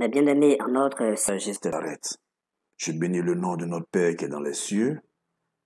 Mais bien aimé, en notre sagesse arrête. Je bénis le nom de notre Père qui est dans les cieux,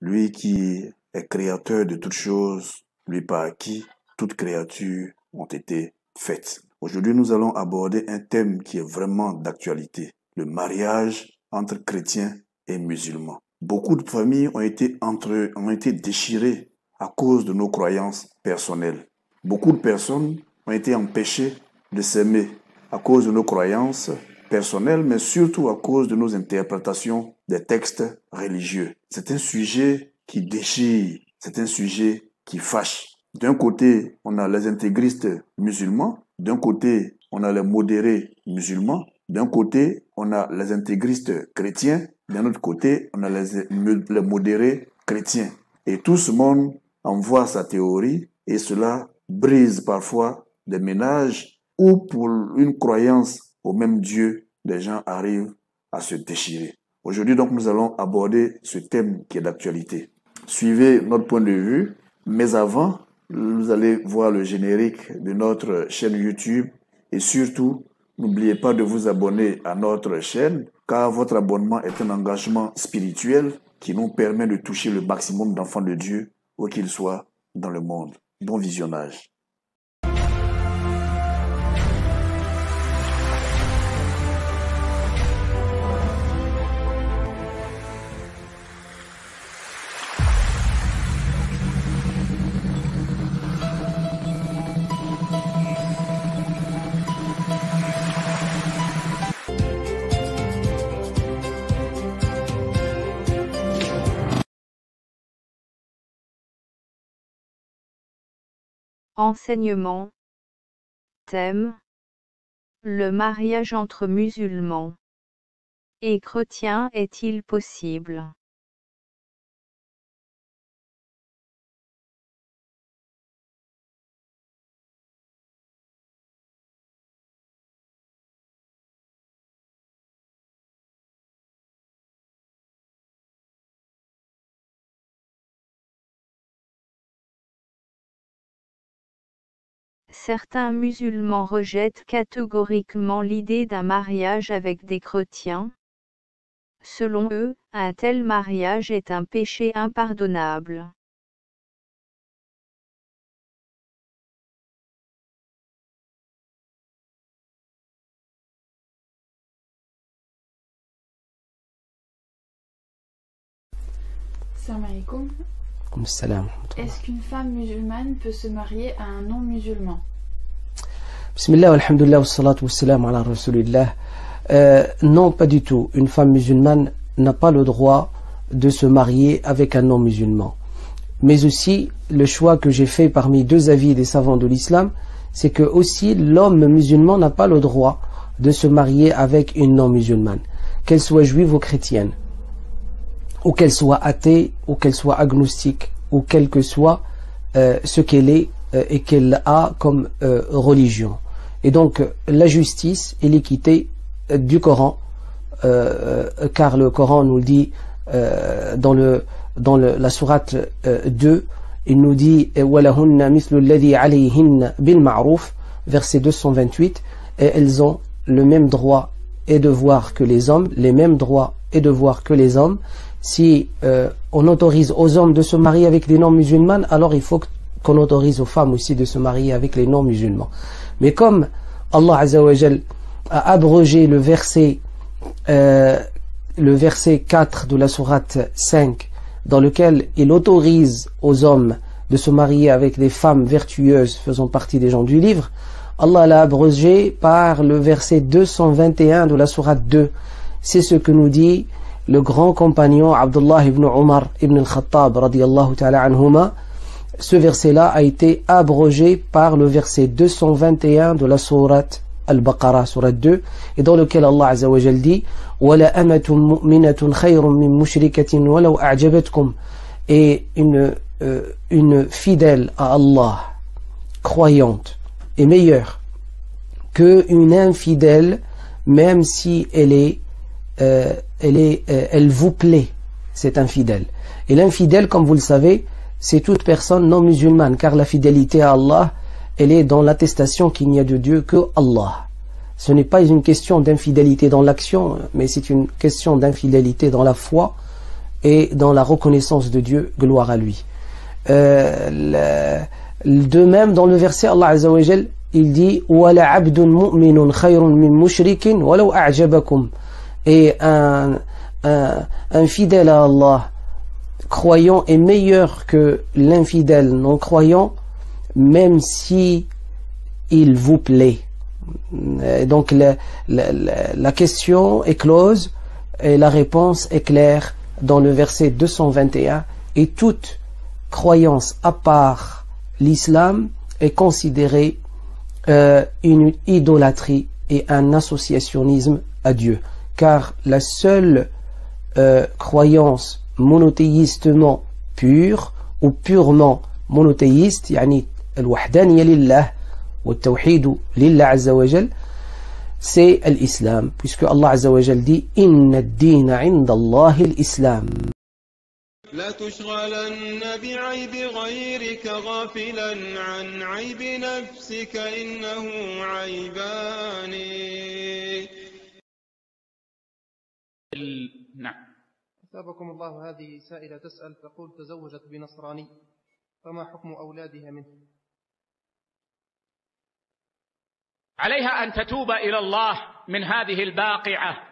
lui qui est créateur de toutes choses, lui par qui toutes créatures ont été faites. Aujourd'hui, nous allons aborder un thème qui est vraiment d'actualité, le mariage entre chrétiens et musulmans. Beaucoup de familles ont été déchirées à cause de nos croyances personnelles. Beaucoup de personnes ont été empêchées de s'aimer à cause de nos croyances personnelles, mais surtout à cause de nos interprétations des textes religieux. C'est un sujet qui déchire, c'est un sujet qui fâche. D'un côté, on a les intégristes musulmans, d'un côté, on a les modérés musulmans, d'un côté, on a les intégristes chrétiens, d'un autre côté, on a les modérés chrétiens. Et tout ce monde envoie sa théorie et cela brise parfois des ménages où pour une croyance au même Dieu, les gens arrivent à se déchirer. Aujourd'hui, donc, nous allons aborder ce thème qui est d'actualité. Suivez notre point de vue, mais avant, vous allez voir le générique de notre chaîne YouTube et surtout, n'oubliez pas de vous abonner à notre chaîne car votre abonnement est un engagement spirituel qui nous permet de toucher le maximum d'enfants de Dieu où qu'ils soient dans le monde. Bon visionnage. Enseignement. Thème. Le mariage entre musulmans et chrétiens est-il possible? Certains musulmans rejettent catégoriquement l'idée d'un mariage avec des chrétiens. Selon eux, un tel mariage est un péché impardonnable. Salam alaikum. Salam. Est-ce qu'une femme musulmane peut se marier à un non-musulman? Bismillah, alhamdulillah, wassalatu wassalam ala rasulillah. Non, pas du tout. Une femme musulmane n'a pas le droit de se marier avec un non-musulman. Mais aussi, le choix que j'ai fait parmi deux avis des savants de l'islam, c'est que aussi l'homme musulman n'a pas le droit de se marier avec une non-musulmane, qu'elle soit juive ou chrétienne, ou qu'elle soit athée, ou qu'elle soit agnostique, ou quel que soit ce qu'elle est et qu'elle a comme religion. Et donc la justice et l'équité du Coran, car le Coran nous le dit dans la sourate 2, il nous dit وَلَهُنَّ مِثْلُ الَّذِي عَلَيْهِنَّ بِالْمَعْرُوفِ, verset 228, et elles ont le même droit et devoir que les hommes, les mêmes droits et devoirs que les hommes. Si on autorise aux hommes de se marier avec des non-musulmans, alors il faut qu'on autorise aux femmes aussi de se marier avec les non-musulmans. Mais comme Allah Azza wa Jal a abrogé le verset 4 de la sourate 5, dans lequel il autorise aux hommes de se marier avec des femmes vertueuses faisant partie des gens du livre, Allah l'a abrogé par le verset 221 de la sourate 2. C'est ce que nous dit le grand compagnon Abdullah ibn Umar ibn al-Khattab radiyallahu ta'ala anhuma. Ce verset-là a été abrogé par le verset 221 de la sourate Al-Baqarah, sourate 2, et dans lequel Allah Azza wa Jal dit وَلَا أَمَةٌ مُؤْمِنَةٌ خَيْرٌ مِّن مُشْرِكَةٍ وَلَوْ أَعْجَبَتْكُمْ. Et une fidèle à Allah, croyante, est meilleure qu'une infidèle, même si elle vous plaît, cette infidèle. Et l'infidèle, comme vous le savez, c'est toute personne non musulmane, car la fidélité à Allah, elle est dans l'attestation qu'il n'y a de Dieu que Allah. Ce n'est pas une question d'infidélité dans l'action, mais c'est une question d'infidélité dans la foi et dans la reconnaissance de Dieu, gloire à lui. De même, dans le verset, Allah Azza wa Jal, il dit وَلَا عَبْدٌ مُؤْمِنٌ خَيْرٌ مِّن مُشْرِكٍ وَلَوْ أَعْجَبَكُمْ. Et un fidèle à Allah, croyant, est meilleur que l'infidèle non-croyant, même si il vous plaît. Et donc la question est close et la réponse est claire dans le verset 221. Et toute croyance à part l'islam est considérée une idolâtrie et un associationnisme à Dieu. Car la seule croyance monothéistement pure ou purement monothéiste, yani al-wahdaniya lillah wa al-tawhid lillah azza wa jal, c'est l'islam, puisque Allah azza wa jal dit inna ad-dina 'inda Allahi al-islam. لا تشغلن بعيب غيرك غافلا عن عيب نفسك إنه عيبان. نعم. أثابكم الله. هذه سائلة تسأل تقول تزوجت بنصراني فما حكم أولادها منه؟ عليها أن تتوب إلى الله من هذه الباقعة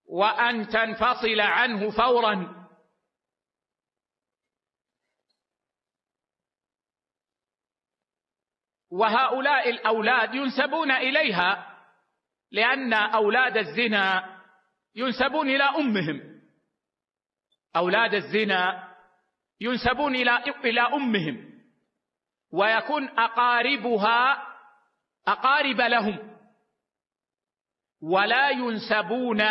وأن تنفصل عنه فورا. وهؤلاء الأولاد ينسبون إليها لأن أولاد الزنا ينسبون إلى أمهم. أولاد الزنا ينسبون إلى أمهم ويكون أقاربها أقارب لهم ولا ينسبون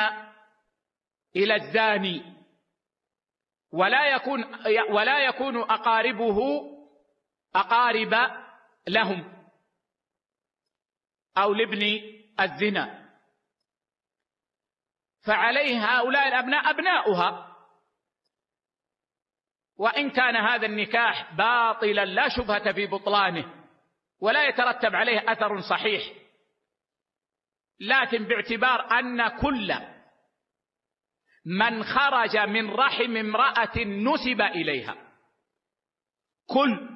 إلى الزاني ولا يكون أقاربه أقارب لهم أو لابن الزنا. فعليه هؤلاء الأبناء أبناؤها، وإن كان هذا النكاح باطلا لا شبهة في بطلانه ولا يترتب عليه أثر صحيح، لكن باعتبار أن كل من خرج من رحم امرأة نسب إليها، كل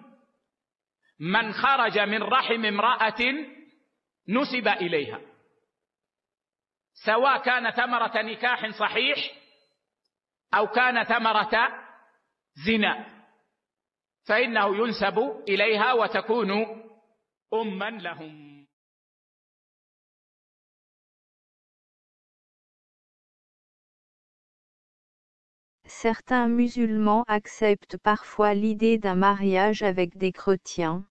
من خرج من رحم امرأة نسب إليها، سواء كان ثمرة نكاح صحيح أو كان ثمرة زنا، فإنه ينسب إليها وتكون أما لهم. Certains musulmans acceptent parfois l'idée d'un mariage avec des chrétiens.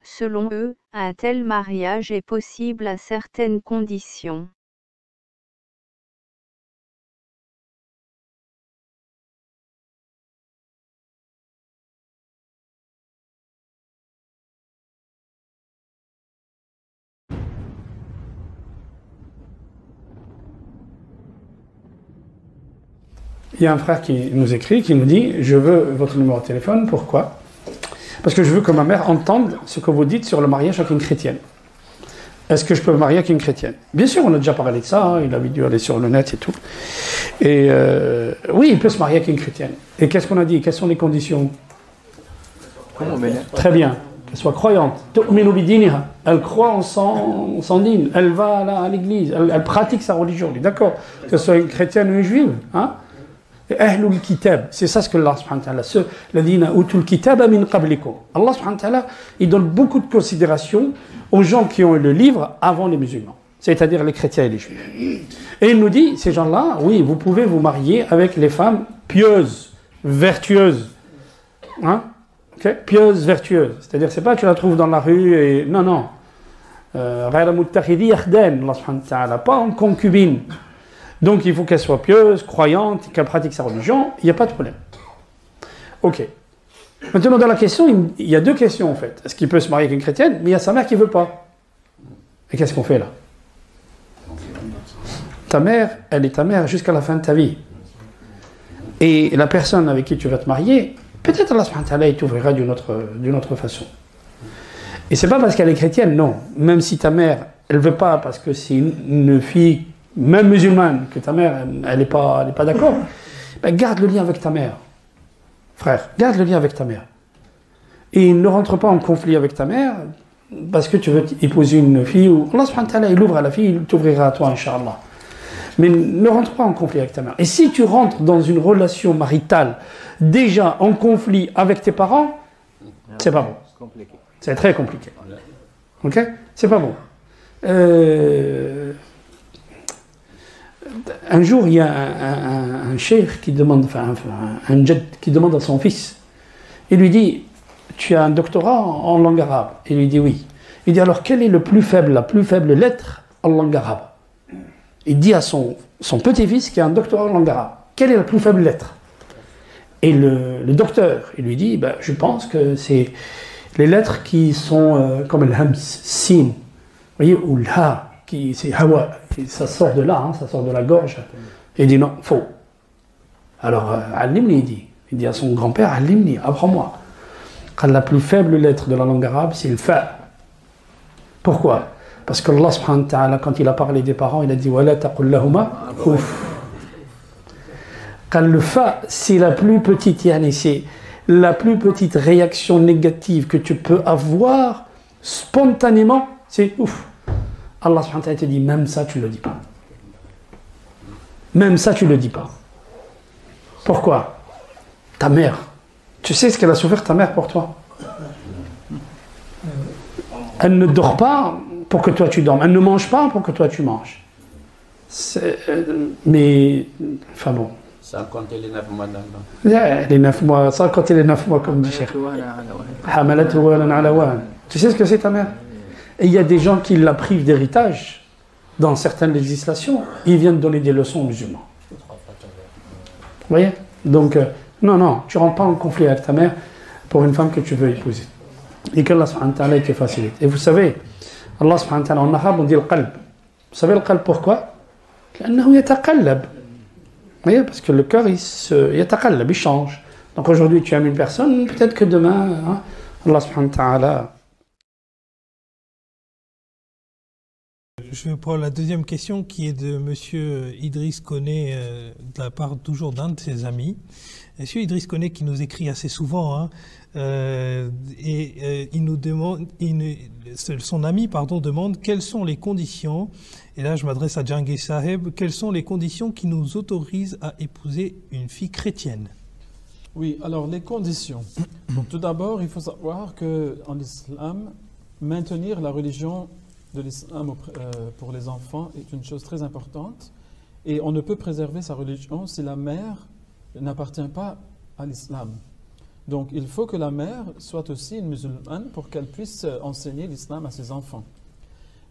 Selon eux, un tel mariage est possible à certaines conditions. Il y a un frère qui nous écrit, qui nous dit « Je veux votre numéro de téléphone, pourquoi ? Parce que je veux que ma mère entende ce que vous dites sur le mariage avec une chrétienne. Est-ce que je peux me marier avec une chrétienne ?» Bien sûr, on a déjà parlé de ça, hein, il avait dû aller sur le net et tout. Et oui, il peut se marier avec une chrétienne. Et qu'est-ce qu'on a dit? Quelles sont les conditions? Très bien, qu'elle soit croyante. Elle croit en son dîne, elle va à l'église, elle pratique sa religion, d'accord? Que ce soit une chrétienne ou une juive, hein? Ahlul kitab, c'est ça ce que Allah subhanahu wa ta'ala, ceux ladina utul kitaba min qablikum. Allah subhanahu wa ta'ala, il donne beaucoup de considération aux gens qui ont eu le livre avant les musulmans, c'est-à-dire les chrétiens et les juifs. Et il nous dit, ces gens-là, oui, vous pouvez vous marier avec les femmes pieuses, vertueuses. Hein? Okay? Pieuses, vertueuses. C'est-à-dire, c'est pas que tu la trouves dans la rue et... Non, non. Ghayra muttakhidi yakhdan, Allah subhanahu wa ta'ala, pas en concubine. Donc il faut qu'elle soit pieuse, croyante, qu'elle pratique sa religion, il n'y a pas de problème. Ok. Maintenant dans la question, il y a deux questions en fait. Est-ce qu'il peut se marier avec une chrétienne? Mais il y a sa mère qui ne veut pas. Et qu'est-ce qu'on fait là? Ta mère, elle est ta mère jusqu'à la fin de ta vie. Et la personne avec qui tu vas te marier, peut-être Allah subhanahu wa ta'ala il t'ouvrira d'une autre façon. Et c'est pas parce qu'elle est chrétienne, non. Même si ta mère, elle veut pas, parce que c'est une fille, même musulmane, que ta mère, elle n'est pas d'accord, ben garde le lien avec ta mère. Frère, garde le lien avec ta mère. Et ne rentre pas en conflit avec ta mère, parce que tu veux épouser une fille, ou Allah subhanahu wa ta'ala, il ouvre à la fille, il t'ouvrira à toi, Inch'Allah. Mais ne rentre pas en conflit avec ta mère. Et si tu rentres dans une relation maritale, déjà en conflit avec tes parents, c'est pas bon. C'est très compliqué. Ok? C'est pas bon. Un jour, il y a un cheikh qui demande, enfin un djed qui demande à son fils. Il lui dit, tu as un doctorat en langue arabe? Il lui dit oui. Il dit alors, quelle est la plus faible lettre en langue arabe? Il dit à son petit-fils qui a un doctorat en langue arabe, quelle est la plus faible lettre? Et le docteur, il lui dit, je pense que c'est les lettres qui sont comme le hams, sin, vous voyez, ou le ha, c'est hawa, ça sort de là, hein, ça sort de la gorge. Et il dit non, faux. Alors, Alimni, il dit à son grand-père, Alimni, apprends-moi. La plus faible lettre de la langue arabe, c'est le fa. Pourquoi? Parce que Allah subhanahu wa ta'ala, quand il a parlé des parents, il a dit wala taqul lahuma ouf. Quand le fa, c'est la plus petite, c'est la plus petite réaction négative que tu peux avoir spontanément, c'est ouf. Allah subhanahu wa ta'ala te dit même ça tu ne le dis pas. Même ça tu ne le dis pas. Pourquoi? Ta mère. Tu sais ce qu'elle a souffert ta mère pour toi? Elle ne dort pas pour que toi tu dormes. Elle ne mange pas pour que toi tu manges. Mais, enfin bon. Sans compter les 9 mois d'enfant. Les 9 mois, sans compter les 9 mois comme dit Cheikh. Tu sais ce que c'est ta mère? Et il y a des gens qui la privent d'héritage dans certaines législations. Ils viennent donner des leçons aux musulmans. Vous voyez? Donc, non, tu ne rentres pas en conflit avec ta mère pour une femme que tu veux épouser. Et qu'Allah subhanahu wa ta'ala te facilite. Et vous savez, Allah subhanahu wa ta'ala en arabe on dit le qalb. Vous savez le qalb pourquoi? Vous voyez, parce que le cœur, il change. Donc aujourd'hui tu aimes une personne, peut-être que demain, hein, Allah subhanahu wa ta'ala. Je prends la deuxième question qui est de M. Idriss Koné, de la part toujours d'un de ses amis. M. Idriss Koné qui nous écrit assez souvent, hein, il nous demande, son ami demande quelles sont les conditions, et là je m'adresse à Djangui Saheb, quelles sont les conditions qui nous autorisent à épouser une fille chrétienne? Oui, alors les conditions. Donc, tout d'abord, il faut savoir qu'en islam, maintenir la religion de l'islam pour les enfants est une chose très importante. Et on ne peut préserver sa religion si la mère n'appartient pas à l'islam. Donc il faut que la mère soit aussi une musulmane pour qu'elle puisse enseigner l'islam à ses enfants.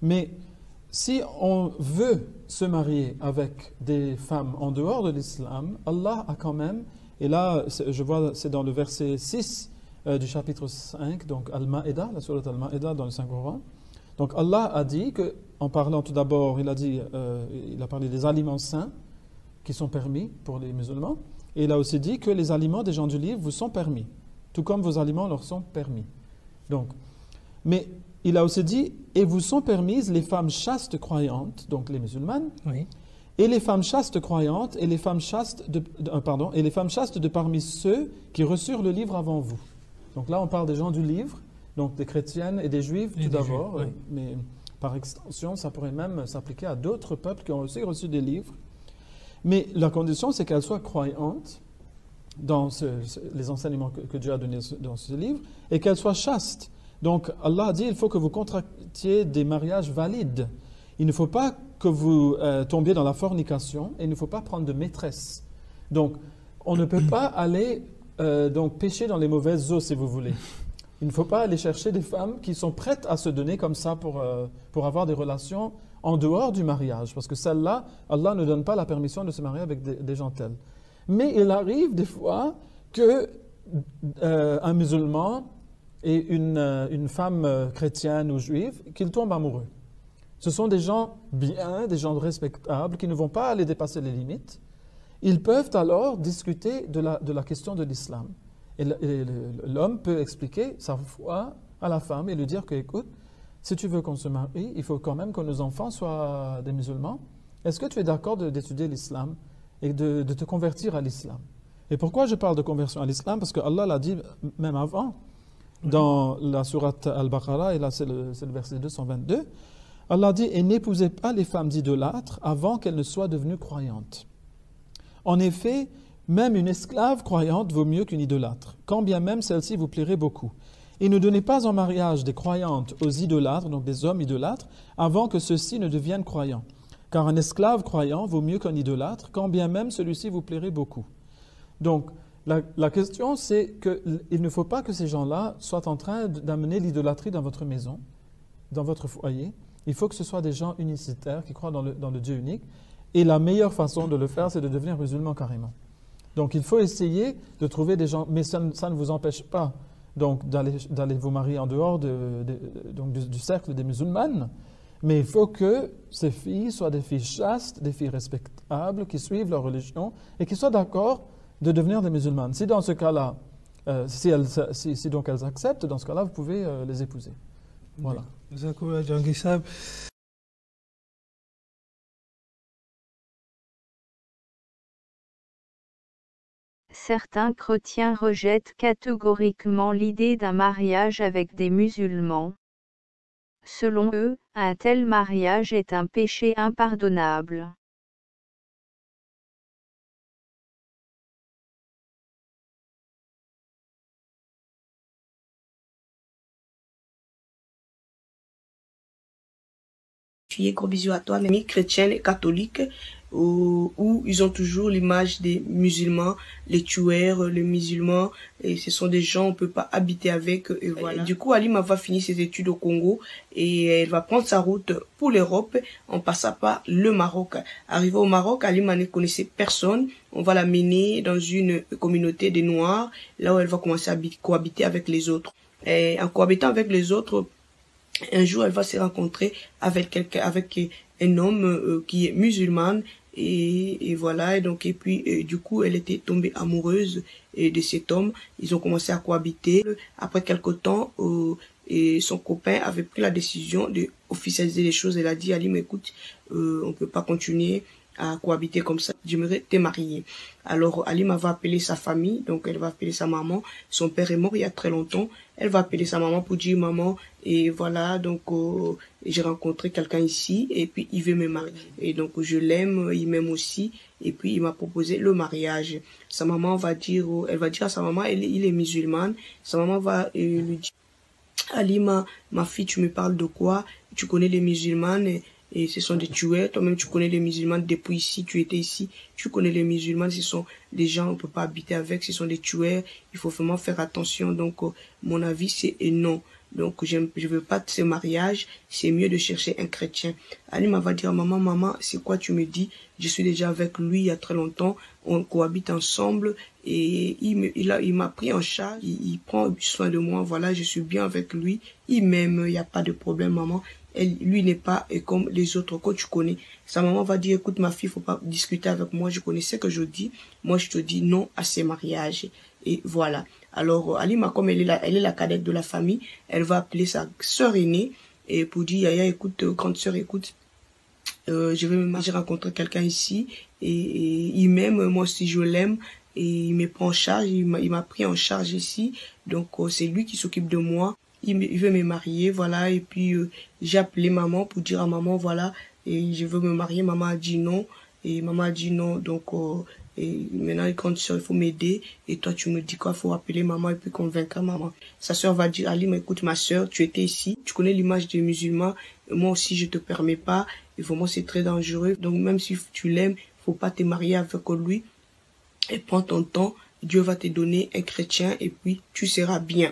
Mais si on veut se marier avec des femmes en dehors de l'islam, Allah a quand même, et là je vois c'est dans le verset 6 du chapitre 5, donc Al-Ma'ida, la sourate Al-Ma'ida dans le Saint-Coran. Donc Allah a dit que, en parlant tout d'abord, il a parlé des aliments sains qui sont permis pour les musulmans, et il a aussi dit que les aliments des gens du livre vous sont permis, tout comme vos aliments leur sont permis. Donc, mais il a aussi dit, et vous sont permises les femmes chastes croyantes, donc les musulmanes, oui, et les femmes chastes croyantes et les femmes chastes de parmi ceux qui reçurent le livre avant vous. Donc là, on parle des gens du livre. Donc des chrétiennes et des juifs tout d'abord, oui, mais par extension, ça pourrait même s'appliquer à d'autres peuples qui ont aussi reçu des livres. Mais la condition, c'est qu'elles soient croyantes dans les enseignements que Dieu a donnés dans ce livre et qu'elles soient chastes. Donc Allah a dit, il faut que vous contractiez des mariages valides. Il ne faut pas que vous tombiez dans la fornication et il ne faut pas prendre de maîtresse. Donc on ne peut pas aller donc pécher dans les mauvaises eaux, si vous voulez. Il ne faut pas aller chercher des femmes qui sont prêtes à se donner comme ça pour avoir des relations en dehors du mariage. Parce que celles-là, Allah ne donne pas la permission de se marier avec des gens tels. Mais il arrive des fois qu'un musulman et une femme chrétienne ou juive, qu'ils tombent amoureux. Ce sont des gens bien, des gens respectables, qui ne vont pas aller dépasser les limites. Ils peuvent alors discuter de la question de l'islam. Et l'homme peut expliquer sa foi à la femme et lui dire que, écoute, si tu veux qu'on se marie, il faut quand même que nos enfants soient des musulmans. Est-ce que tu es d'accord d'étudier l'islam et de te convertir à l'islam? Et pourquoi je parle de conversion à l'islam? Parce que Allah l'a dit même avant, dans la sourate Al-Baqarah, et là c'est le verset 222, Allah dit « Et n'épousez pas les femmes idolâtres avant qu'elles ne soient devenues croyantes. » En effet, même une esclave croyante vaut mieux qu'une idolâtre, quand bien même celle-ci vous plairait beaucoup. Et ne donnez pas en mariage des croyantes aux idolâtres, donc des hommes idolâtres, avant que ceux-ci ne deviennent croyants. Car un esclave croyant vaut mieux qu'un idolâtre, quand bien même celui-ci vous plairait beaucoup. Donc, la question, c'est qu'il ne faut pas que ces gens-là soient en train d'amener l'idolâtrie dans votre maison, dans votre foyer. Il faut que ce soit des gens unicitaires qui croient dans le Dieu unique. Et la meilleure façon de le faire, c'est de devenir musulman carrément. Donc, il faut essayer de trouver des gens, mais ça ne vous empêche pas donc d'aller vous marier en dehors du cercle des musulmanes. Mais il faut que ces filles soient des filles chastes, des filles respectables, qui suivent leur religion et qui soient d'accord de devenir des musulmanes. Si dans ce cas-là, si donc elles acceptent, dans ce cas-là, vous pouvez les épouser. Voilà. Certains chrétiens rejettent catégoriquement l'idée d'un mariage avec des musulmans. Selon eux, un tel mariage est un péché impardonnable. Gros bisous à toi, mes amis chrétiennes et catholiques, où ils ont toujours l'image des musulmans, les tueurs, les musulmans, et ce sont des gens, on peut pas habiter avec, et voilà. Du coup, Halima va finir ses études au Congo, et elle va prendre sa route pour l'Europe, en passant par le Maroc. Arrivée au Maroc, Halima ne connaissait personne, on va la mener dans une communauté des Noirs, là où elle va commencer à cohabiter avec les autres. Et en cohabitant avec les autres, un jour, elle va se rencontrer avec un homme qui est musulman, et voilà. Et puis du coup, elle était tombée amoureuse de cet homme. Ils ont commencé à cohabiter. Après quelque temps, et son copain avait pris la décision de officialiser les choses. Elle a dit: Ali, mais écoute, on peut pas continuer à cohabiter comme ça, j'aimerais te marier. Alors Halima va appeler sa famille, donc elle va appeler sa maman. Son père est mort il y a très longtemps. Elle va appeler sa maman pour dire: maman, et voilà, donc j'ai rencontré quelqu'un ici et puis il veut me marier. Et donc je l'aime, il m'aime aussi, et puis il m'a proposé le mariage. Sa maman va dire, elle va dire à sa maman, il est musulman. Sa maman va lui dire: Halima, ma fille, tu me parles de quoi? Tu connais les musulmans et ce sont des tueurs. Toi-même, tu connais les musulmans depuis ici, tu étais ici. Tu connais les musulmans, ce sont des gens, on peut pas habiter avec, ce sont des tueurs. Il faut vraiment faire attention. Donc, mon avis, c'est non. Donc, je veux pas de ce mariage. C'est mieux de chercher un chrétien. Halima va dire: maman, c'est quoi tu me dis? Je suis déjà avec lui il y a très longtemps. On cohabite ensemble et il m'a pris en charge. Il prend soin de moi. Voilà, je suis bien avec lui. Il m'aime. Il n'y a pas de problème, maman. Lui n'est pas comme les autres que tu connais. Sa maman va dire: écoute ma fille, faut pas discuter avec moi, je connais ce que je dis. Moi je te dis non à ces mariages. Et voilà. Alors Halima, comme elle est la cadette de la famille, elle va appeler sa sœur aînée et pour dire: Yaya, écoute, grande sœur, écoute, j'ai rencontré quelqu'un ici et il m'aime, moi aussi je l'aime. Et il me prend en charge, il m'a pris en charge ici. Donc c'est lui qui s'occupe de moi. Il veut me marier, voilà. Et puis j'ai appelé maman pour dire à maman: voilà, et je veux me marier. Maman a dit non, et maman a dit non. Donc et maintenant quand il faut m'aider. Et toi tu me dis quoi? Faut appeler maman et puis convaincre maman. Sa sœur va dire: Ali, mais écoute ma sœur, tu étais ici, tu connais l'image des musulmans. Moi aussi je te permets pas. Et vraiment c'est très dangereux. Donc même si tu l'aimes, faut pas te marier avec lui. Et prends ton temps. Dieu va te donner un chrétien et puis tu seras bien.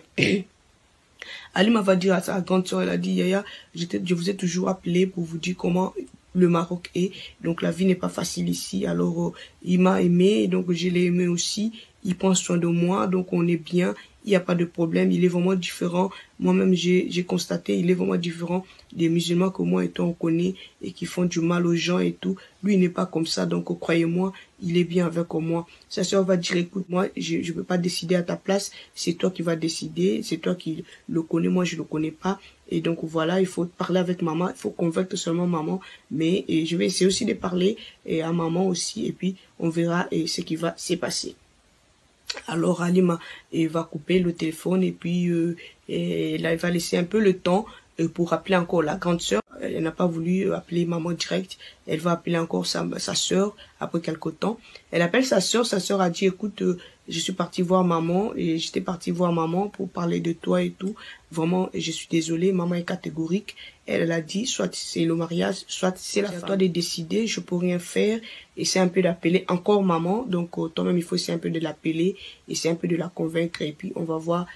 Halima va dire à sa grande soeur, elle a dit: Yaya, je vous ai toujours appelé pour vous dire comment le Maroc est. Donc la vie n'est pas facile ici. Alors il m'a aimé, donc je l'ai aimé aussi. Il prend soin de moi, donc on est bien. il n'y a pas de problème, il est vraiment différent. Moi-même, j'ai constaté, il est vraiment différent des musulmans que moi et toi on connaît et qui font du mal aux gens et tout. Lui, il n'est pas comme ça, donc croyez-moi, il est bien avec moi. Sa sœur va dire, écoute, moi, je ne peux pas décider à ta place, c'est toi qui vas décider, c'est toi qui le connais, moi je le connais pas. Et donc voilà, il faut parler avec maman, il faut convaincre seulement maman, mais je vais essayer aussi de parler à maman aussi, et puis on verra ce qui va se passer. Alors Halima va couper le téléphone et puis là, il va laisser un peu le temps pour appeler encore la grande sœur. Elle n'a pas voulu appeler maman direct. Elle va appeler encore sa sœur après quelque temps. Elle appelle sa sœur. Sa sœur a dit, écoute, je suis partie voir maman et j'étais partie voir maman pour parler de toi et tout. Vraiment, je suis désolée. Maman est catégorique. Elle a dit, soit c'est le mariage, soit c'est la toi de décider. Je peux rien faire. Et c'est un peu d'appeler encore maman. Donc, toi-même, il faut essayer un peu de l'appeler. Et c'est un peu de la convaincre. Et puis, on va voir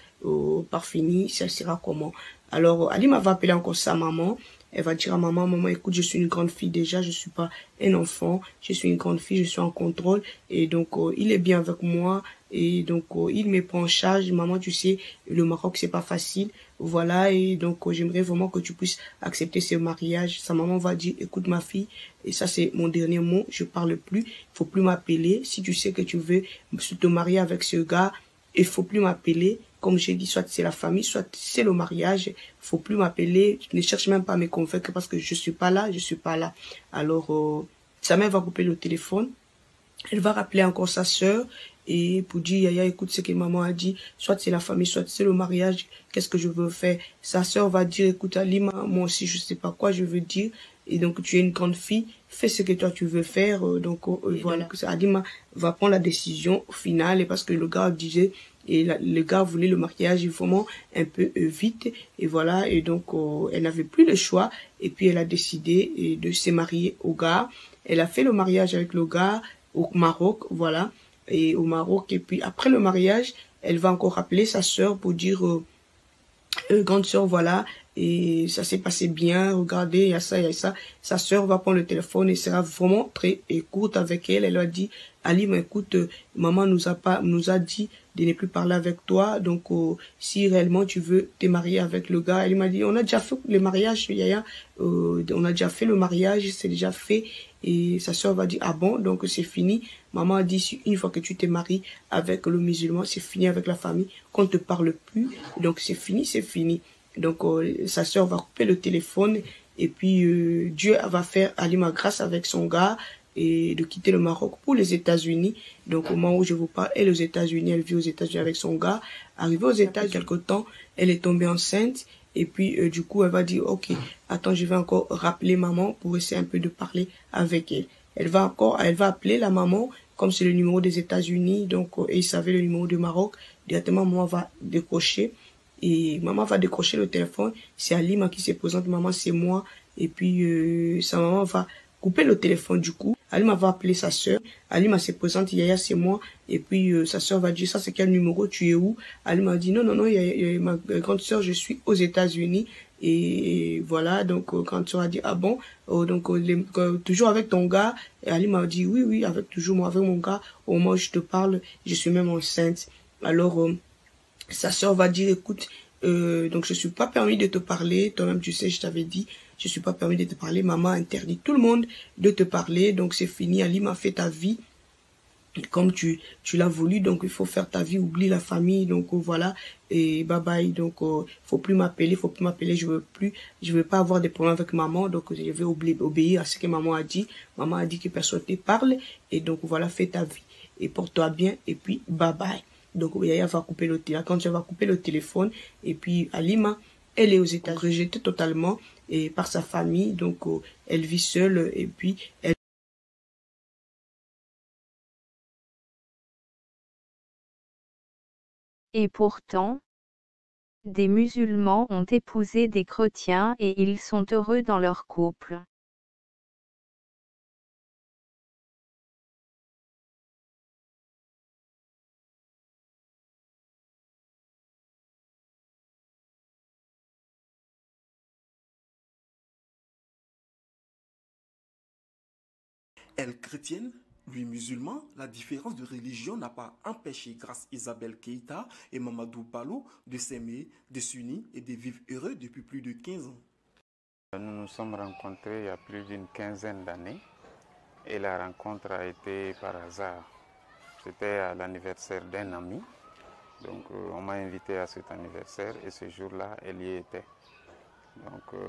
par fini, ça sera comment. Alors, Halima va appeler encore sa maman. Elle va dire à maman, maman, écoute, je suis une grande fille déjà, je suis pas un enfant, je suis une grande fille, je suis en contrôle. Et donc, il est bien avec moi. Et donc, il me prend en charge. Maman, tu sais, le Maroc, c'est pas facile. Voilà. Et donc, j'aimerais vraiment que tu puisses accepter ce mariage. Sa maman va dire, écoute, ma fille, et ça, c'est mon dernier mot, je parle plus. Il faut plus m'appeler. Si tu sais que tu veux te marier avec ce gars, il faut plus m'appeler. Comme j'ai dit, soit c'est la famille, soit c'est le mariage. Faut plus m'appeler. Ne cherche même pas à me convaincre parce que je suis pas là, je suis pas là. Alors, sa mère va couper le téléphone. Elle va rappeler encore sa sœur et pour dire, Yaya, écoute ce que maman a dit. Soit c'est la famille, soit c'est le mariage. Qu'est-ce que je veux faire? Sa sœur va dire, écoute, Halima, moi aussi, je sais pas quoi je veux dire. Et donc, tu es une grande fille. Fais ce que toi tu veux faire. Donc, voilà. Donc, Halima va prendre la décision finale parce que le gars disait, et le gars voulait le mariage vraiment un peu vite. Et voilà. Et donc, elle n'avait plus le choix. Et puis, elle a décidé de se marier au gars. Elle a fait le mariage avec le gars au Maroc. Voilà. Et au Maroc. Et puis, après le mariage, elle va encore appeler sa sœur pour dire, grande sœur, voilà. Et ça s'est passé bien. Regardez, il y a ça, il y a ça. Sa sœur va prendre le téléphone et sera vraiment très courte avec elle. Elle a dit, Ali, mais écoute, maman nous a dit de ne plus parler avec toi. Donc, si réellement tu veux te marier avec le gars, elle m'a dit, on a déjà fait le mariage, Yaya. On a déjà fait le mariage, c'est déjà fait. Et sa sœur va dire, ah bon, donc c'est fini. Maman a dit, si une fois que tu te maries avec le musulman, c'est fini avec la famille, qu'on ne te parle plus. Donc, c'est fini, c'est fini. Donc, sa sœur va couper le téléphone et puis Dieu va faire Halima grâce avec son gars et de quitter le Maroc pour les États-Unis. Donc, au moment où je vous parle, elle est aux États-Unis, elle vit aux États-Unis avec son gars. Arrivée aux États-Unis, quelque temps, elle est tombée enceinte et puis du coup, elle va dire, ok, attends, je vais encore rappeler maman pour essayer un peu de parler avec elle. Elle va appeler la maman comme c'est le numéro des États-Unis, donc et il savait le numéro du Maroc. Directement, maman va décrocher. Et maman va décrocher le téléphone. C'est Halima qui se présente. Maman, c'est moi. Et puis, sa maman va couper le téléphone du coup. Halima va appeler sa sœur. Halima se présente. Yaya, c'est moi. Et puis, sa sœur va dire, ça, c'est quel numéro? Tu es où? Halima dit, non, non, non, ma grande sœur, je suis aux États-Unis. Et voilà, donc, quand tu as dit, ah bon, donc, toujours avec ton gars. Et Halima a dit, oui, oui, toujours moi, avec mon gars. Au moment où je te parle, je suis même enceinte. Alors, sa sœur va dire, écoute, donc je suis pas permis de te parler, toi-même tu sais, je t'avais dit, je suis pas permis de te parler, maman interdit tout le monde de te parler, donc c'est fini, Halima fait ta vie comme tu l'as voulu, donc il faut faire ta vie, oublie la famille, donc voilà, et bye bye, donc faut plus m'appeler, je veux pas avoir des problèmes avec maman, donc je vais obéir à ce que maman a dit que personne ne te parle, et donc voilà, fais ta vie, et porte-toi bien, et puis bye bye. Donc, Yaya va couper le téléphone. Quand elle va couper le téléphone, et puis Halima, elle est aux États-Unis, rejetée totalement et par sa famille. Donc, elle vit seule et puis elle. Et pourtant, des musulmans ont épousé des chrétiens et ils sont heureux dans leur couple. Elle chrétienne Lui musulman, la différence de religion n'a pas empêché Grace Isabelle Keïta et Mamadou Ballo de s'aimer, de s'unir et de vivre heureux depuis plus de 15 ans. Nous nous sommes rencontrés il y a plus d'une quinzaine d'années et la rencontre a été par hasard. C'était à l'anniversaire d'un ami, donc on m'a invité à cet anniversaire et ce jour-là, elle y était. Donc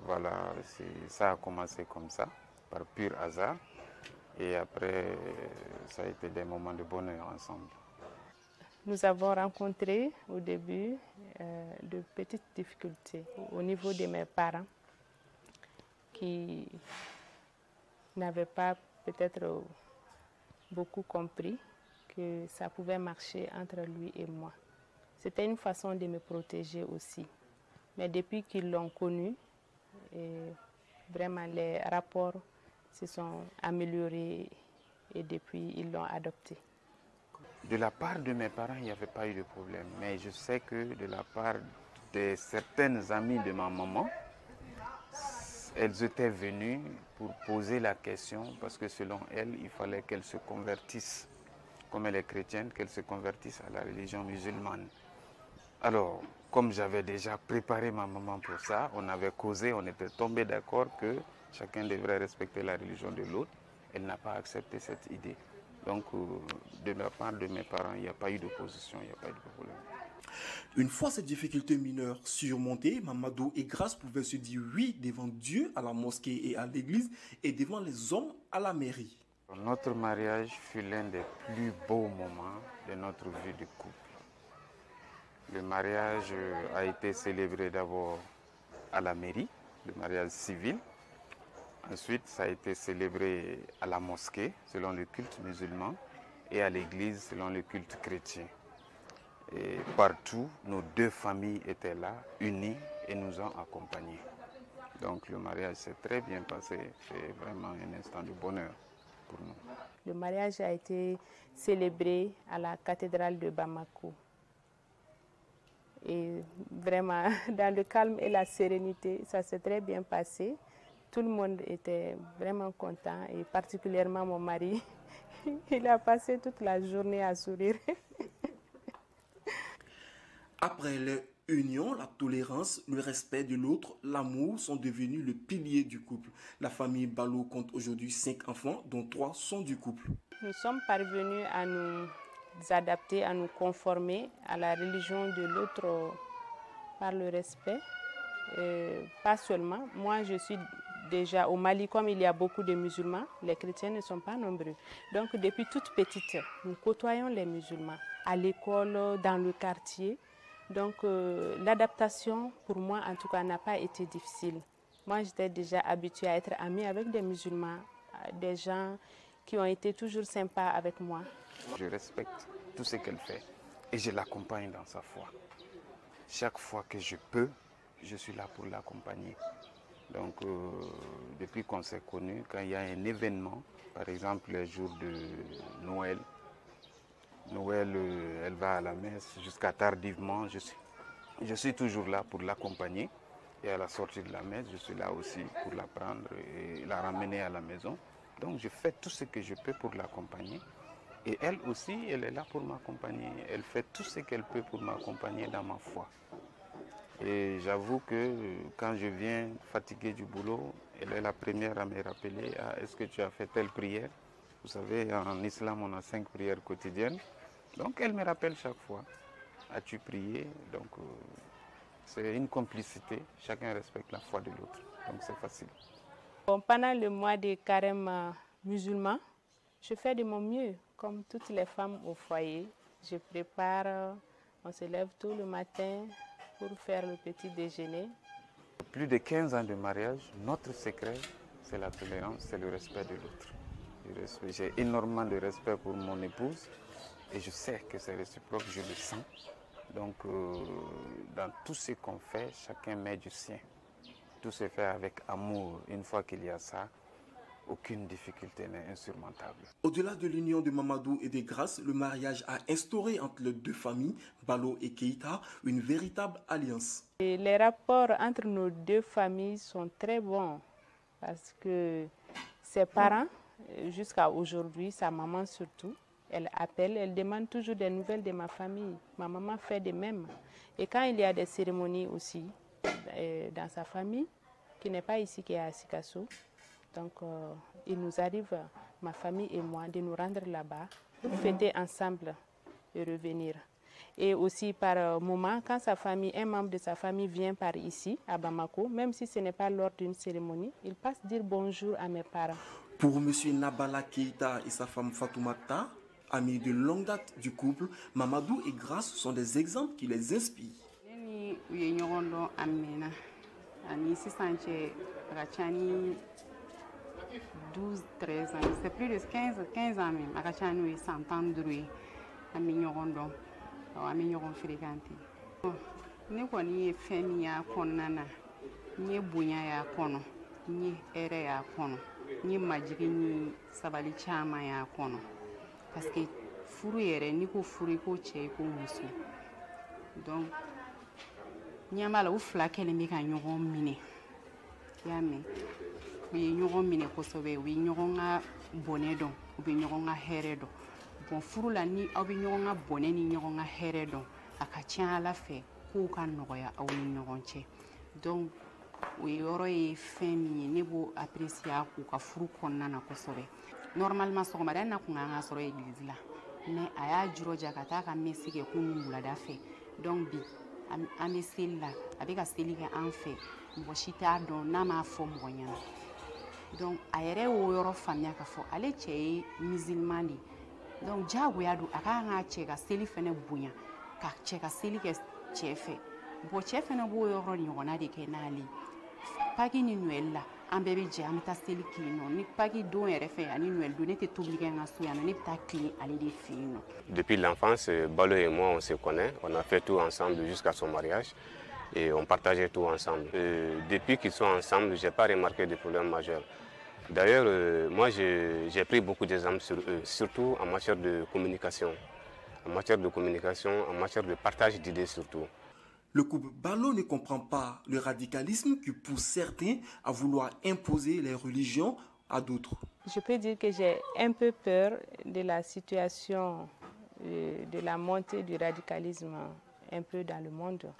voilà, ça a commencé comme ça, par pur hasard. Et après, ça a été des moments de bonheur ensemble. Nous avons rencontré au début de petites difficultés au niveau de mes parents qui n'avaient pas peut-être beaucoup compris que ça pouvait marcher entre lui et moi. C'était une façon de me protéger aussi. Mais depuis qu'ils l'ont connu, vraiment les rapports se sont améliorés et depuis ils l'ont adopté. De la part de mes parents, il n'y avait pas eu de problème. Mais je sais que de la part de certaines amies de ma maman, elles étaient venues pour poser la question parce que selon elles, il fallait qu'elle se convertisse, comme elle est chrétienne, qu'elle se convertisse à la religion musulmane. Alors, comme j'avais déjà préparé ma maman pour ça, on avait causé, on était tombé d'accord que chacun devrait respecter la religion de l'autre. Elle n'a pas accepté cette idée. Donc, de la part de mes parents, il n'y a pas eu d'opposition, il n'y a pas eu de problème. Une fois ces difficultés mineures surmontées, Mamadou et Grace pouvaient se dire oui devant Dieu à la mosquée et à l'église et devant les hommes à la mairie. Notre mariage fut l'un des plus beaux moments de notre vie de couple. Le mariage a été célébré d'abord à la mairie, le mariage civil. Ensuite, ça a été célébré à la mosquée, selon le culte musulman, et à l'église, selon le culte chrétien. Et partout, nos deux familles étaient là, unies, et nous ont accompagnés. Donc le mariage s'est très bien passé, c'est vraiment un instant de bonheur pour nous. Le mariage a été célébré à la cathédrale de Bamako. Et vraiment, dans le calme et la sérénité, ça s'est très bien passé. Tout le monde était vraiment content et particulièrement mon mari. Il a passé toute la journée à sourire. Après l'union, la tolérance, le respect de l'autre, l'amour sont devenus le pilier du couple. La famille Ballo compte aujourd'hui 5 enfants, dont 3 sont du couple. Nous sommes parvenus à nous adapter, à nous conformer à la religion de l'autre par le respect. Pas seulement, moi je suis déjà au Mali, comme il y a beaucoup de musulmans, les chrétiens ne sont pas nombreux. Donc depuis toute petite, nous côtoyons les musulmans à l'école, dans le quartier. Donc l'adaptation pour moi en tout cas n'a pas été difficile. Moi j'étais déjà habituée à être amie avec des musulmans, des gens qui ont été toujours sympas avec moi. Je respecte tout ce qu'elle fait et je l'accompagne dans sa foi. Chaque fois que je peux, je suis là pour l'accompagner. Donc depuis qu'on s'est connus, quand il y a un événement, par exemple les jours de Noël, elle va à la messe jusqu'à tardivement, je suis toujours là pour l'accompagner. Et à la sortie de la messe, je suis là aussi pour la prendre et la ramener à la maison. Donc je fais tout ce que je peux pour l'accompagner. Et elle aussi, elle est là pour m'accompagner. Elle fait tout ce qu'elle peut pour m'accompagner dans ma foi. Et j'avoue que quand je viens fatigué du boulot, elle est la première à me rappeler « est-ce que tu as fait telle prière ?» Vous savez, en islam, on a 5 prières quotidiennes. Donc elle me rappelle chaque fois « As-tu prié ?» Donc c'est une complicité. Chacun respecte la foi de l'autre. Donc c'est facile. Bon, pendant le mois de carême musulman, je fais de mon mieux, comme toutes les femmes au foyer. Je prépare, on se lève tôt le matin pour faire le petit déjeuner. Plus de 15 ans de mariage, notre secret, c'est la tolérance, c'est le respect de l'autre. J'ai énormément de respect pour mon épouse et je sais que c'est réciproque, je le sens. Donc, dans tout ce qu'on fait, chacun met du sien. Tout se fait avec amour. Une fois qu'il y a ça, aucune difficulté n'est insurmontable. Au-delà de l'union de Mamadou et de Grace, le mariage a instauré entre les deux familles, Ballo et Keïta, une véritable alliance. Et les rapports entre nos deux familles sont très bons parce que ses parents jusqu'à aujourd'hui, sa maman surtout, elle appelle, elle demande toujours des nouvelles de ma famille. Ma maman fait de même. Et quand il y a des cérémonies aussi dans sa famille, qui n'est pas ici, qui est à Sikasso, donc il nous arrive, ma famille et moi, de nous rendre là-bas pour fêter ensemble et revenir. Et aussi par moment, quand sa famille, un membre de sa famille vient par ici, à Bamako, même si ce n'est pas lors d'une cérémonie, il passe dire bonjour à mes parents. Pour M. Nabala Keïta et sa femme Fatoumata, amis de longue date du couple, Mamadou et Grace sont des exemples qui les inspirent. 12-13 ans, c'est plus de 15 ans même. Akachani s'entendre à Mignoron, à Mignoron fréquenté. Ni koni femi ya konana, ni bunya ya kono, ni ere ya kono, ni majigi ni sabali chama ya kono. Parce que furu yere ni ko furu ko che ko musu. Donc nyamala u fla kele mi ka nyogon mine. Yame. Oui, nous avons mis oui, nous avons bonnet donc, oui, nous avons hérédo. Bon, furu la ni, abi nous avons bonnet ni nous avons hérédo. Akatien à la fait, qu'aucun noya ou nous avons ché. Donc, oui, aurait fait ni beau apprécier à qu'aucun furu qu'on a na kosobe. Normalement, ce qu'on a na qu'on a sur l'église là. Mais aya juro jakata ka messi ke kunu la da fait. Donc bi, a messi là, avec a steli ke en fait. Mboshita don na ma fo moyen. Donc a yɛrɛ wo yɔrɔ faamuya k'a fɔ ale cɛ ye musulman de ye donc diyagoya don a ka kan ka cɛ ka seli fɛnɛ bonya ka cɛ ka seli kɛ cɛ fɛ bon cɛ fɛnɛ b'o yɔrɔ ɲɔgɔnna de kɛ n'ale paki ni Noël la an bɛɛ bɛ jɛ an bɛ taa seli kilen nɔ ni paki don yɛrɛ fɛ ani Noël don ne tɛ tobili kɛ n ka so yan nɔ ne bɛ taa kilen ale de fɛ yen nɔ. Depuis l'enfance, Balo et moi on se connaît, on a fait tout ensemble jusqu'à son mariage. Et on partageait tout ensemble. Depuis qu'ils sont ensemble, je n'ai pas remarqué de problème majeur. D'ailleurs, moi j'ai pris beaucoup d'exemples sur eux, surtout en matière de communication. En matière de communication, en matière de partage d'idées surtout. Le couple Balo ne comprend pas le radicalisme qui pousse certains à vouloir imposer les religions à d'autres. Je peux dire que j'ai un peu peur de la situation, de la montée du radicalisme un peu dans le monde,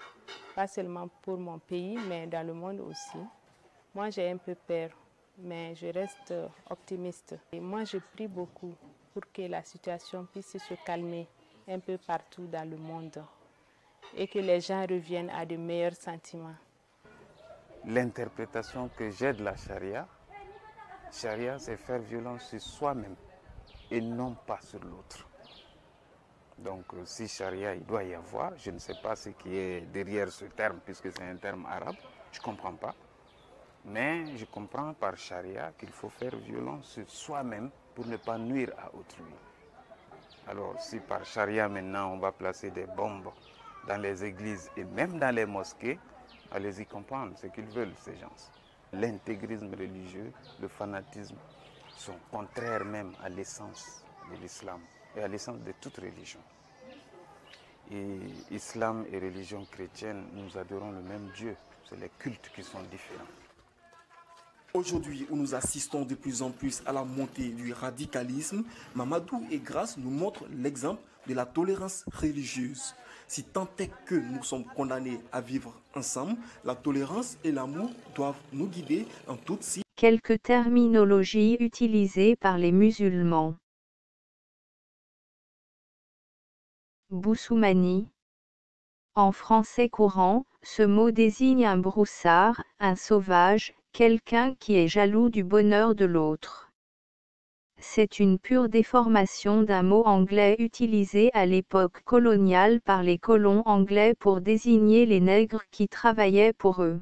pas seulement pour mon pays, mais dans le monde aussi. Moi, j'ai un peu peur, mais je reste optimiste. Et moi, je prie beaucoup pour que la situation puisse se calmer un peu partout dans le monde et que les gens reviennent à de meilleurs sentiments. L'interprétation que j'ai de la charia, c'est faire violence sur soi-même et non pas sur l'autre. Donc si charia il doit y avoir, je ne sais pas ce qui est derrière ce terme puisque c'est un terme arabe, je ne comprends pas. Mais je comprends par charia qu'il faut faire violence sur soi-même pour ne pas nuire à autrui. Alors si par charia maintenant on va placer des bombes dans les églises et même dans les mosquées, allez-y comprendre ce qu'ils veulent ces gens. L'intégrisme religieux, le fanatisme sont contraires même à l'essence de l'islam et à l'essence de toute religion. Et islam et religion chrétienne, nous adorons le même Dieu. C'est les cultes qui sont différents. Aujourd'hui, où nous assistons de plus en plus à la montée du radicalisme, Mamadou et Grace nous montrent l'exemple de la tolérance religieuse. Si tant est que nous sommes condamnés à vivre ensemble, la tolérance et l'amour doivent nous guider en toutes situations. Quelques terminologies utilisées par les musulmans. Boussoumani. En français courant, ce mot désigne un broussard, un sauvage, quelqu'un qui est jaloux du bonheur de l'autre. C'est une pure déformation d'un mot anglais utilisé à l'époque coloniale par les colons anglais pour désigner les nègres qui travaillaient pour eux.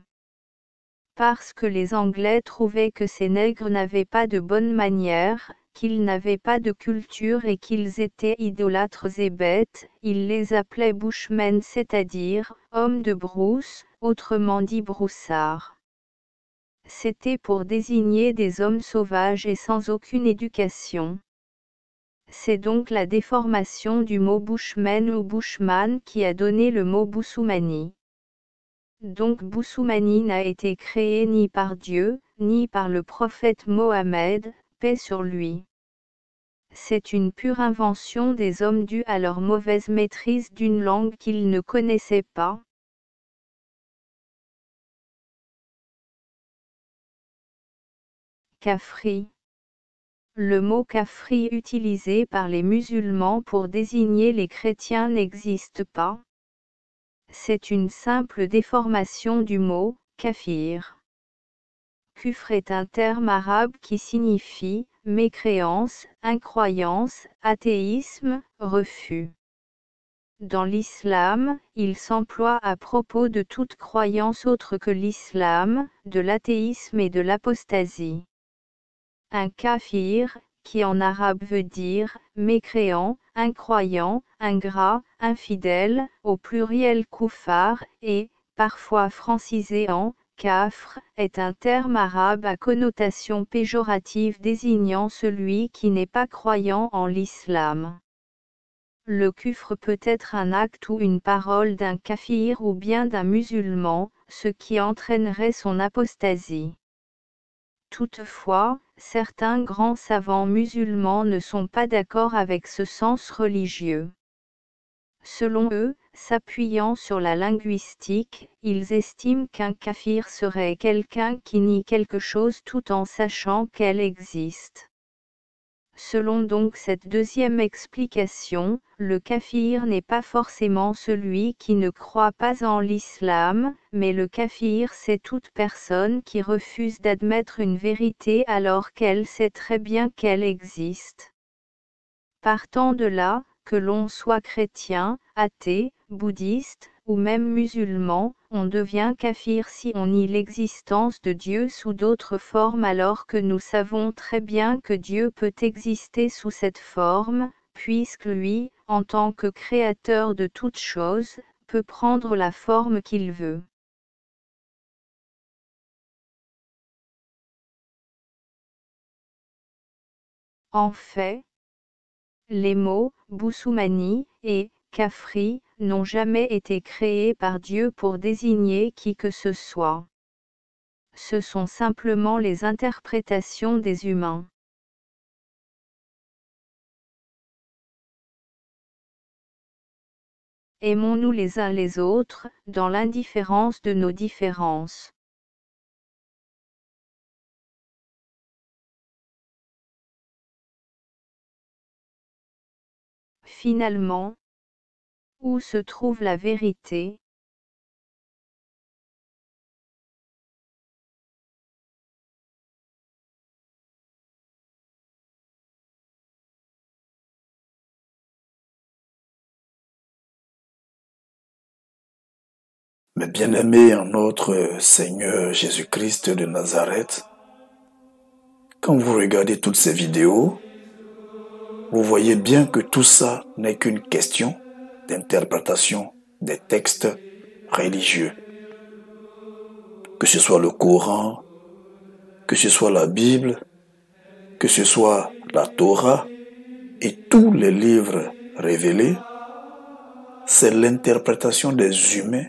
Parce que les Anglais trouvaient que ces nègres n'avaient pas de bonnes manières, qu'ils n'avaient pas de culture et qu'ils étaient idolâtres et bêtes, ils les appelaient bushmen, c'est-à-dire hommes de brousse, autrement dit broussards. C'était pour désigner des hommes sauvages et sans aucune éducation. C'est donc la déformation du mot bushman ou bushman qui a donné le mot boussoumani. Donc Boussoumani n'a été créé ni par Dieu, ni par le prophète Mohammed, paix sur lui. C'est une pure invention des hommes due à leur mauvaise maîtrise d'une langue qu'ils ne connaissaient pas. Kafri. Le mot kafri utilisé par les musulmans pour désigner les chrétiens n'existe pas. C'est une simple déformation du mot kafir. Kufr est un terme arabe qui signifie mécréance, incroyance, athéisme, refus. Dans l'islam, il s'emploie à propos de toute croyance autre que l'islam, de l'athéisme et de l'apostasie. Un kafir, qui en arabe veut dire mécréant, incroyant, ingrat, infidèle, au pluriel koufar, et, parfois francisé en kafr, est un terme arabe à connotation péjorative désignant celui qui n'est pas croyant en l'islam. Le kufr peut être un acte ou une parole d'un kafir ou bien d'un musulman, ce qui entraînerait son apostasie. Toutefois, certains grands savants musulmans ne sont pas d'accord avec ce sens religieux. Selon eux, s'appuyant sur la linguistique, ils estiment qu'un kafir serait quelqu'un qui nie quelque chose tout en sachant qu'elle existe. Selon donc cette deuxième explication, le kafir n'est pas forcément celui qui ne croit pas en l'islam, mais le kafir c'est toute personne qui refuse d'admettre une vérité alors qu'elle sait très bien qu'elle existe. Partant de là, que l'on soit chrétien, athée, bouddhiste, ou même musulman, on devient kafir si on nie l'existence de Dieu sous d'autres formes alors que nous savons très bien que Dieu peut exister sous cette forme, puisque lui, en tant que créateur de toutes choses, peut prendre la forme qu'il veut. En fait, les mots « boussoumani » et « kafri » n'ont jamais été créés par Dieu pour désigner qui que ce soit. Ce sont simplement les interprétations des humains. Aimons-nous les uns les autres, dans l'indifférence de nos différences. Finalement, où se trouve la vérité? Mais bien-aimés en notre Seigneur Jésus-Christ de Nazareth, quand vous regardez toutes ces vidéos, vous voyez bien que tout ça n'est qu'une question d'interprétation des textes religieux. Que ce soit le Coran, que ce soit la Bible, que ce soit la Torah et tous les livres révélés, c'est l'interprétation des humains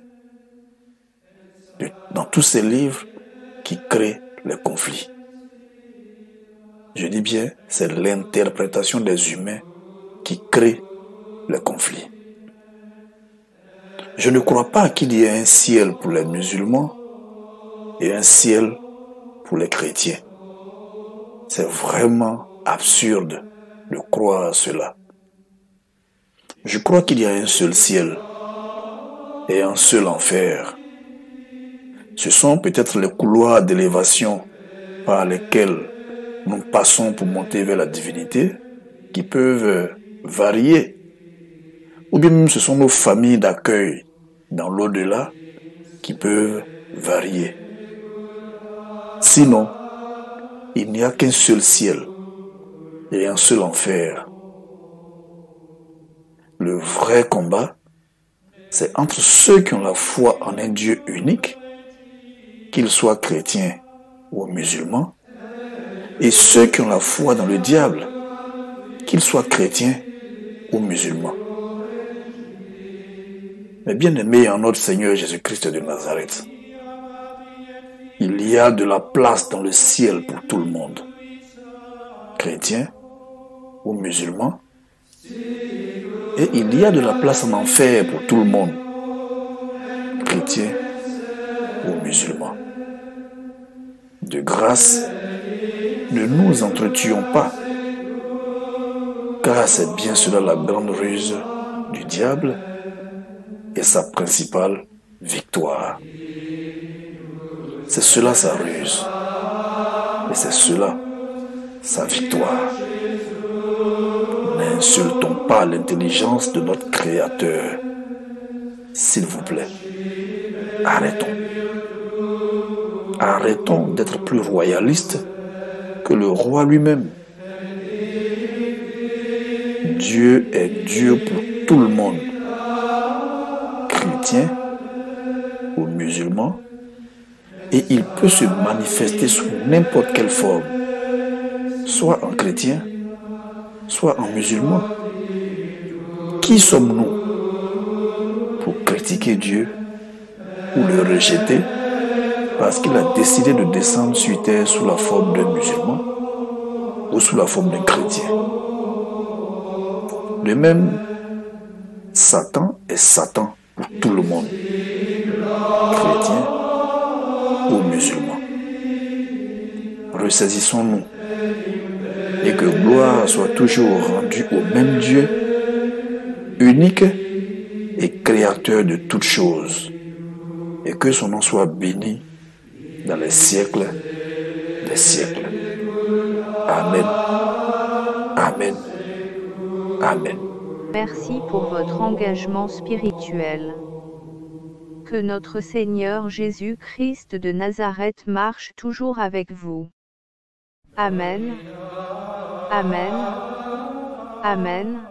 dans tous ces livres qui crée les conflits. Je dis bien, c'est l'interprétation des humains qui crée les conflits. Je ne crois pas qu'il y ait un ciel pour les musulmans et un ciel pour les chrétiens. C'est vraiment absurde de croire à cela. Je crois qu'il y a un seul ciel et un seul enfer. Ce sont peut-être les couloirs d'élévation par lesquels nous passons pour monter vers la divinité qui peuvent varier. Ou bien même ce sont nos familles d'accueil dans l'au-delà qui peuvent varier. Sinon, il n'y a qu'un seul ciel et un seul enfer. Le vrai combat, c'est entre ceux qui ont la foi en un Dieu unique, qu'ils soient chrétiens ou musulmans, et ceux qui ont la foi dans le diable, qu'ils soient chrétiens ou musulmans. Mais bien aimés en notre Seigneur Jésus-Christ de Nazareth, il y a de la place dans le ciel pour tout le monde. chrétiens ou musulmans, et il y a de la place en enfer pour tout le monde, chrétiens ou musulmans. De grâce, ne nous entretuons pas, car c'est bien cela la grande ruse du diable et sa principale victoire. C'est cela sa ruse, et c'est cela sa victoire. N'insultons pas l'intelligence de notre Créateur. S'il vous plaît, arrêtons. Arrêtons d'être plus royalistes que le roi lui-même. Dieu est Dieu pour tout le monde, chrétien ou musulman, et il peut se manifester sous n'importe quelle forme, soit en chrétien, soit en musulman. Qui sommes-nous pour critiquer Dieu ou le rejeter parce qu'il a décidé de descendre sur terre sous la forme d'un musulman ou sous la forme d'un chrétien? De même, Satan est Satan pour tout le monde, chrétien ou musulman. Ressaisissons-nous et que gloire soit toujours rendue au même Dieu, unique et créateur de toutes choses, et que son nom soit béni dans les siècles des siècles. Amen. Amen. Amen. Merci pour votre engagement spirituel. Que notre Seigneur Jésus-Christ de Nazareth marche toujours avec vous. Amen. Amen. Amen.